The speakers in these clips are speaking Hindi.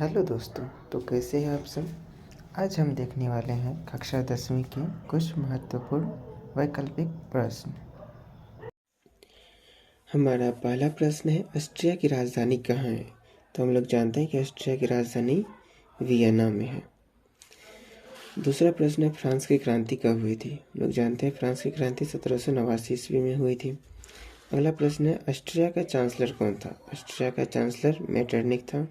हेलो दोस्तों, तो कैसे हैं आप सब। आज हम देखने वाले हैं कक्षा 10वीं के कुछ महत्वपूर्ण वैकल्पिक प्रश्न। हमारा पहला प्रश्न है, ऑस्ट्रिया की राजधानी कहाँ है। तो हम लोग जानते हैं कि ऑस्ट्रिया की राजधानी वियना में है। दूसरा प्रश्न है, फ्रांस की क्रांति कब हुई थी। हम लोग जानते हैं फ्रांस की क्रांति 1789 ईस्वी में हुई थी। अगला प्रश्न है, ऑस्ट्रिया का चांसलर कौन था। ऑस्ट्रिया का चांसलर मेटरनिक था।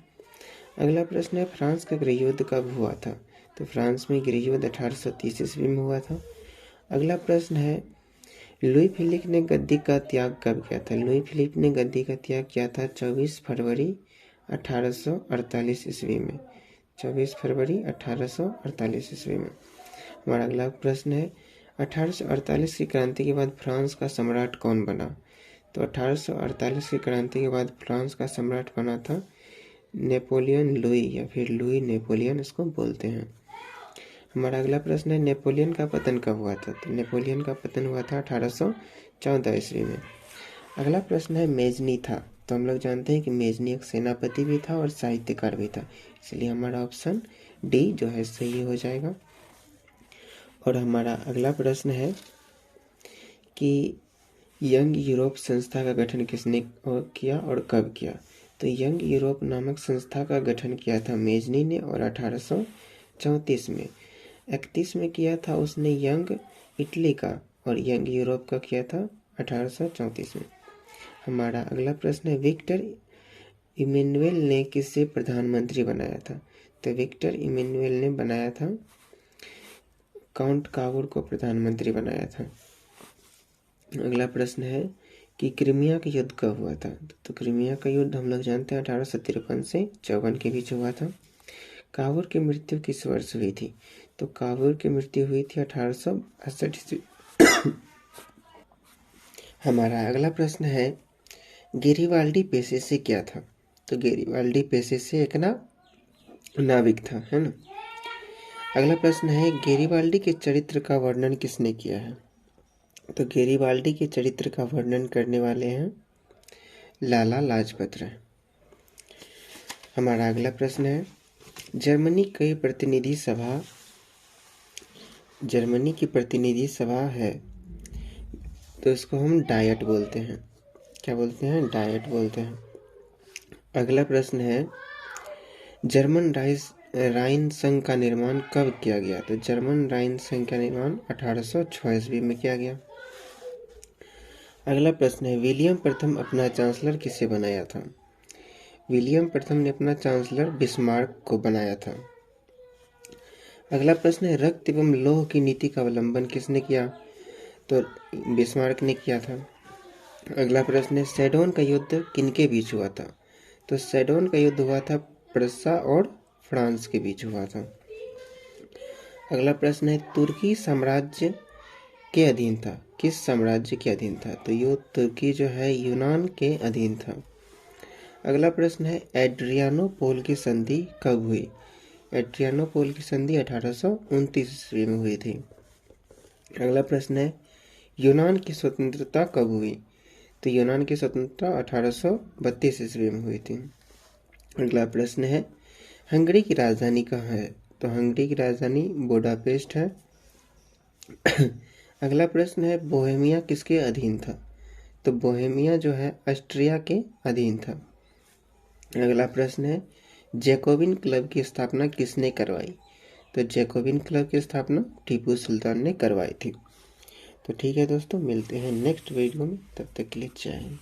अगला प्रश्न है, फ्रांस का गृह युद्ध कब हुआ था। तो फ्रांस में गृह युद्ध 1830 ईस्वी में हुआ था। अगला प्रश्न है, लुई फिलिप ने गद्दी का त्याग कब किया था। लुई फिलिप ने गद्दी का त्याग किया था 24 फरवरी 1848 ईस्वी में। 24 फरवरी 1848 ईस्वी में। हमारा अगला प्रश्न है, 1848 की क्रांति के बाद फ्रांस का सम्राट कौन बना। तो 1848 की क्रांति के बाद फ्रांस का सम्राट बना था नेपोलियन लुई, या फिर लुई नेपोलियन इसको बोलते हैं। हमारा अगला प्रश्न है, नेपोलियन का पतन कब हुआ था। तो नेपोलियन का पतन हुआ था 1814 ईस्वी में। अगला प्रश्न है, मेजनी था। तो हम लोग जानते हैं कि मेजनी एक सेनापति भी था और साहित्यकार भी था, इसलिए हमारा ऑप्शन डी जो है सही हो जाएगा। और हमारा अगला प्रश्न है कि यंग यूरोप संस्था का गठन किसने किया और कब किया। तो यंग यूरोप नामक संस्था का गठन किया था मेजनी ने, और 1834 में। 31 में किया था उसने यंग इटली का, और यंग यूरोप का किया था 1834 में। हमारा अगला प्रश्न है, विक्टर इमैनुएल ने किसे प्रधानमंत्री बनाया था। तो विक्टर इमैनुएल ने बनाया था काउंट कावूर को प्रधानमंत्री बनाया था। अगला प्रश्न है कि क्रीमिया का युद्ध कब हुआ था। तो क्रीमिया का युद्ध हम लोग जानते हैं 1853 से 54 के बीच हुआ था। कावूर की मृत्यु किस वर्ष हुई थी। तो कावूर की मृत्यु हुई थी 1868 ईस्वी। हमारा अगला प्रश्न है, गेरिबाल्डी पेशे से क्या था। तो गेरिबाल्डी पेशे से एक नाविक था, है ना। अगला प्रश्न है, गेरिबाल्डी के चरित्र का वर्णन किसने किया है। तो गेरिबाल्डी के चरित्र का वर्णन करने वाले हैं लाला लाजपत राय। हमारा अगला प्रश्न है, जर्मनी की प्रतिनिधि सभा है, तो इसको हम डायट बोलते हैं। क्या बोलते हैं, डायट बोलते हैं। अगला प्रश्न है, जर्मन राइन संघ का निर्माण कब किया गया। तो जर्मन राइन संघ का निर्माण 1806 ईस्वी में किया गया। अगला प्रश्न है, विलियम प्रथम अपना चांसलर किसे बनाया था। विलियम प्रथम ने अपना चांसलर बिस्मार्क को बनाया था। अगला प्रश्न है, रक्त एवं लौह की नीति का अवलंबन किसने किया। तो बिस्मार्क ने किया था। अगला प्रश्न है, सेडोन का युद्ध किनके बीच हुआ था। तो सेडोन का युद्ध हुआ था प्रस्सा और फ्रांस के बीच हुआ था। अगला प्रश्न है, तुर्की साम्राज्य के अधीन था। किस साम्राज्य के अधीन था। तो ये तुर्की जो है यूनान के अधीन था। अगला प्रश्न है, एड्रियानोपोल की संधि कब हुई। एड्रियानोपोल की संधि 1829 ईस्वी में हुई थी। अगला प्रश्न है, यूनान की स्वतंत्रता कब हुई। तो यूनान की स्वतंत्रता 1832 ईस्वी में हुई थी। अगला प्रश्न है, हंगरी की राजधानी कहाँ है। तो हंगरी की राजधानी बुडापेस्ट है। अगला प्रश्न है, बोहेमिया किसके अधीन था। तो बोहेमिया जो है ऑस्ट्रिया के अधीन था। अगला प्रश्न है, जैकोबिन क्लब की स्थापना किसने करवाई। तो जैकोबिन क्लब की स्थापना टीपू सुल्तान ने करवाई थी। तो ठीक है दोस्तों, मिलते हैं नेक्स्ट वीडियो में, तब तक के लिए जय हिंद।